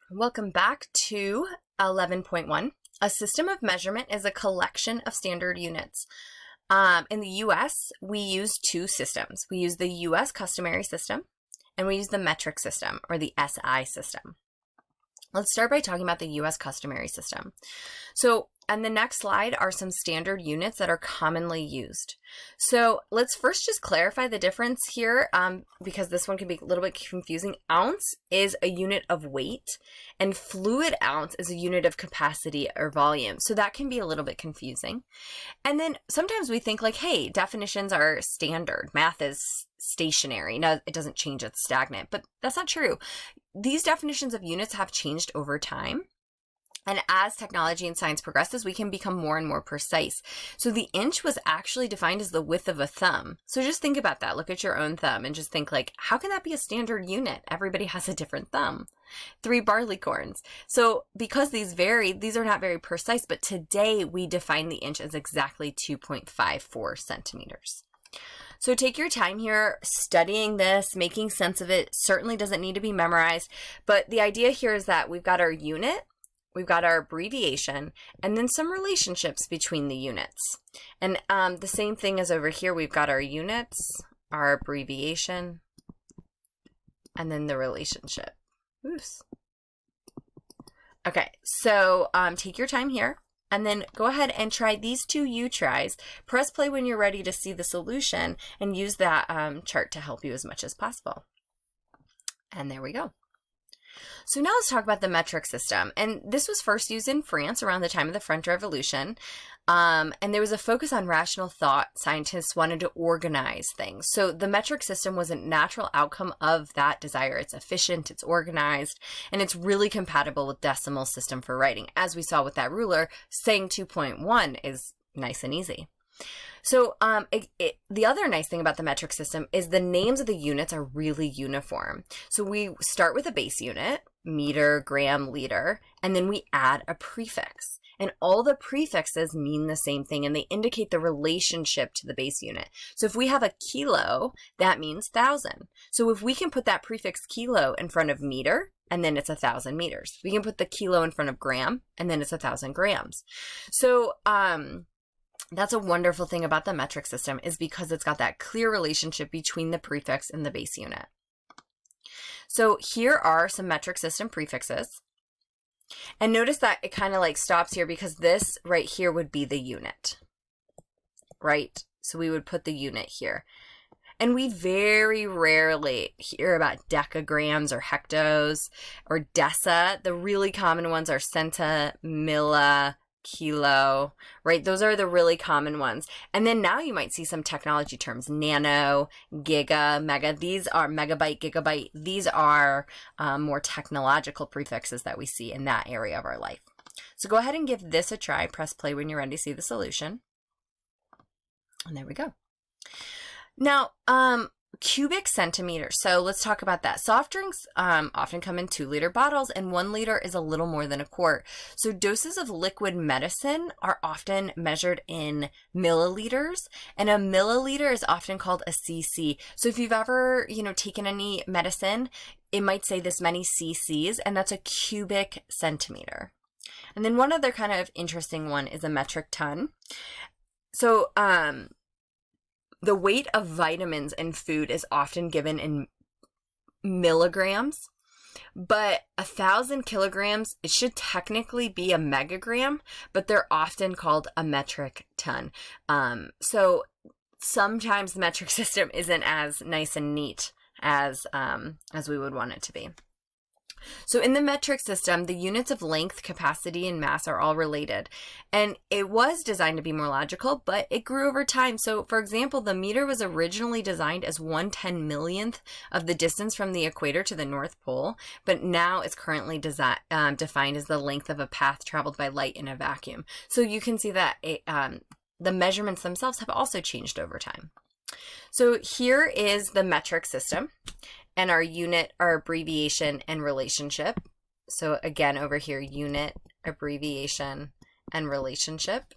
Welcome back to 11.1. A system of measurement is a collection of standard units. In the US, we use two systems. We use the US customary system, and we use the metric system, or the SI system. Let's start by talking about the US customary system. So on the next slide are some standard units that are commonly used. So let's first just clarify the difference here because this one can be a little bit confusing. Ounce is a unit of weight and fluid ounce is a unit of capacity or volume. So that can be a little bit confusing. And then sometimes we think like, hey, definitions are standard. Math is stationary. No, it doesn't change, it's stagnant, but that's not true. These definitions of units have changed over time. And as technology and science progresses, we can become more and more precise. So the inch was actually defined as the width of a thumb. So just think about that. Look at your own thumb and just think like, how can that be a standard unit? Everybody has a different thumb. 3 barleycorns. So because these vary, these are not very precise, but today we define the inch as exactly 2.54 centimeters. So take your time here studying this, making sense of it. Certainly doesn't need to be memorized, but the idea here is that we've got our unit, we've got our abbreviation, and then some relationships between the units. And the same thing as over here, we've got our units, our abbreviation, and then the relationship. Oops. Okay, so take your time here, and then go ahead and try these 2 U-tries. Press play when you're ready to see the solution, and use that chart to help you as much as possible. And there we go. So now let's talk about the metric system. And this was first used in France around the time of the French Revolution. And there was a focus on rational thought. Scientists wanted to organize things. So the metric system was a natural outcome of that desire. It's efficient, it's organized, and it's really compatible with decimal system for writing. As we saw with that ruler, saying 2.1 is nice and easy. So the other nice thing about the metric system is the names of the units are really uniform. So we start with a base unit, meter, gram, liter, and then we add a prefix. And all the prefixes mean the same thing, and they indicate the relationship to the base unit. So if we have a kilo, that means 1,000. So if we can put that prefix kilo in front of meter, and then it's 1,000 meters. We can put the kilo in front of gram, and then it's 1,000 grams. So that's a wonderful thing about the metric system, is because it's got that clear relationship between the prefix and the base unit. So here are some metric system prefixes. And notice that it kind of like stops here because this right here would be the unit, right? So we would put the unit here. And we very rarely hear about decagrams or hectos or deci. The really common ones are centa, milli, kilo, right? Those are the really common ones. And then now you might see some technology terms, nano, giga, mega. These are megabyte, gigabyte. These are more technological prefixes that we see in that area of our life. So go ahead and give this a try. Press play when you're ready to see the solution. And there we go. Now, cubic centimeters. So let's talk about that. Soft drinks often come in 2-liter bottles, and 1 liter is a little more than a quart. So doses of liquid medicine are often measured in milliliters, and a milliliter is often called a cc. So if you've ever, taken any medicine, it might say this many cc's, and that's a cubic centimeter. And then one other kind of interesting one is a metric ton. So, the weight of vitamins in food is often given in milligrams, but 1,000 kilograms, it should technically be a megagram, but they're often called a metric ton. So sometimes the metric system isn't as nice and neat as we would want it to be. So in the metric system, the units of length, capacity, and mass are all related. And it was designed to be more logical, but it grew over time. So for example, the meter was originally designed as 1/10,000,000th of the distance from the equator to the North Pole, but now it's currently defined as the length of a path traveled by light in a vacuum. So you can see that the measurements themselves have also changed over time. So here is the metric system, and our unit, our abbreviation, and relationship. So again, over here, unit, abbreviation, and relationship.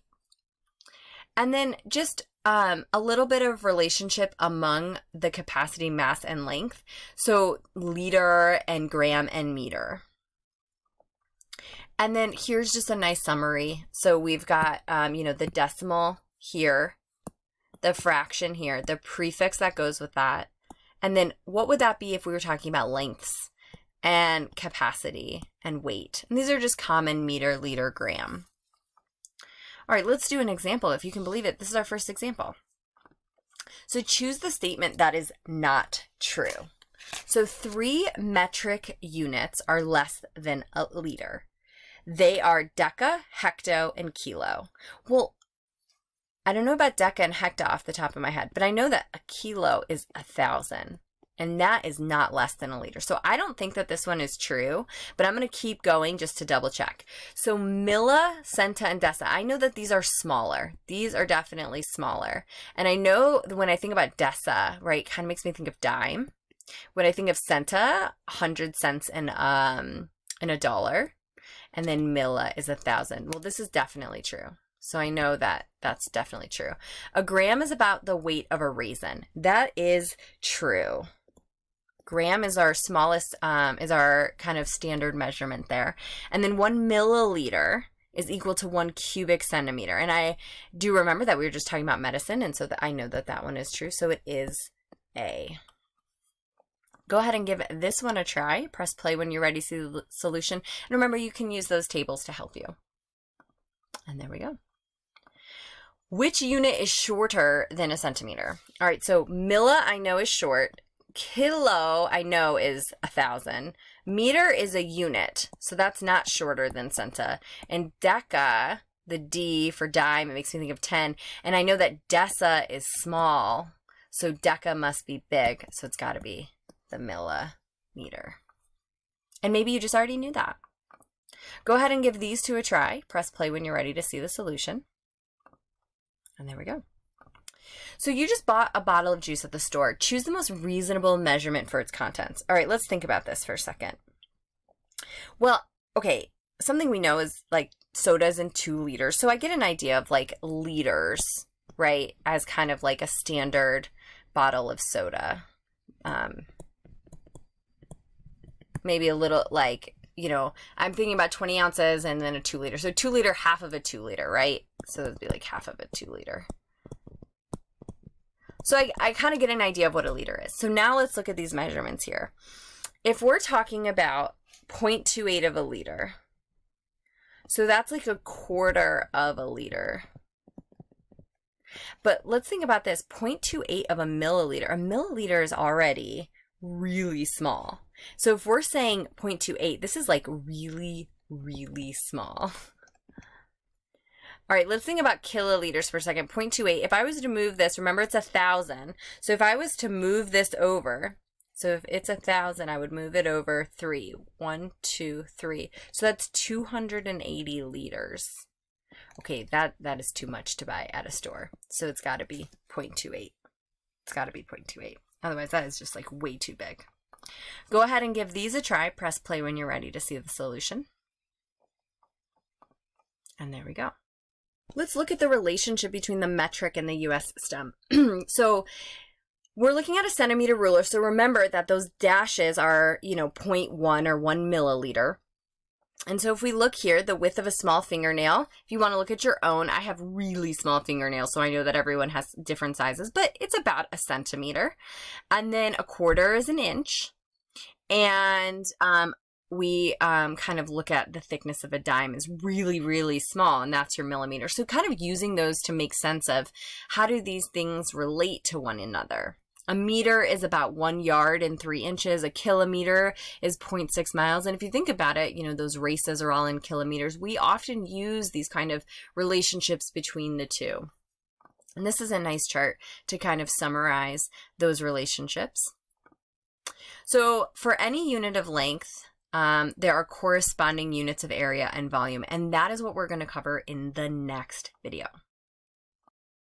And then just a little bit of relationship among the capacity, mass, and length. So liter and gram and meter. And then here's just a nice summary. So we've got, the decimal here, the fraction here, the prefix that goes with that. And then what would that be if we were talking about lengths and capacity and weight? And these are just common meter, liter, gram. All right, let's do an example. If you can believe it, this is our first example. So choose the statement that is not true. So 3 metric units are less than a liter. They are deca, hecto, and kilo. Well, I don't know about deca and hecto off the top of my head, but I know that a kilo is 1,000, and that is not less than a liter. So I don't think that this one is true, but I'm going to keep going just to double check. So milli, centa, and deci, I know that these are smaller. These are definitely smaller. And I know when I think about deci, right, kind of makes me think of dime. When I think of centa, 100 cents in a dollar. And then milli is 1,000. Well, this is definitely true. So I know that that's definitely true. A gram is about the weight of a raisin. That is true. Gram is our smallest, is our kind of standard measurement there. And then 1 milliliter is equal to 1 cubic centimeter. And I do remember that we were just talking about medicine, and so that I know that that one is true. So it is A. Go ahead and give this one a try. Press play when you're ready to see the solution. And remember, you can use those tables to help you. And there we go. Which unit is shorter than a centimeter? All right, so milli I know is short. Kilo I know is 1,000. Meter is a unit, so that's not shorter than centa. And deca, the D for dime, it makes me think of 10. And I know that deca is small, so deca must be big, so it's got to be the millimeter. And maybe you just already knew that. Go ahead and give these 2 a try. Press play when you're ready to see the solution. And there we go. So you just bought a bottle of juice at the store. Choose the most reasonable measurement for its contents. All right, let's think about this for a second. Well, okay, something we know is like soda's in 2 liters. So I get an idea of like liters, right, as kind of like a standard bottle of soda. Maybe a little like, I'm thinking about 20 ounces and then a 2 liter. So 2 liter, half of a 2 liter, right? So that'd be like half of a 2 liter. So I kind of get an idea of what a liter is. So now let's look at these measurements here. If we're talking about 0.28 of a liter, so that's like a quarter of a liter. But let's think about this, 0.28 of a milliliter. A milliliter is already really small. So if we're saying 0.28, this is like really, really small. All right, let's think about kiloliters for a second. 0.28, if I was to move this, remember it's 1,000. So if I was to move this over, so if it's 1,000, I would move it over 3. 1, 2, 3. So that's 280 liters. Okay, that is too much to buy at a store. So it's got to be 0.28. It's got to be 0.28. Otherwise, that is just like way too big. Go ahead and give these a try. Press play when you're ready to see the solution. And there we go. Let's look at the relationship between the metric and the US system. So we're looking at a centimeter ruler. So remember that those dashes are, 0.1 or 1 milliliter. And so if we look here, the width of a small fingernail, if you want to look at your own, I have really small fingernails, so I know that everyone has different sizes, but it's about a centimeter. And then a quarter is an inch. And we kind of look at the thickness of a dime is really, really small, and that's your millimeter. So kind of using those to make sense of how do these things relate to one another. A meter is about 1 yard and 3 inches. A kilometer is 0.6 miles. And if you think about it, those races are all in kilometers. We often use these kind of relationships between the two. And this is a nice chart to kind of summarize those relationships. So for any unit of length, there are corresponding units of area and volume. And that is what we're going to cover in the next video.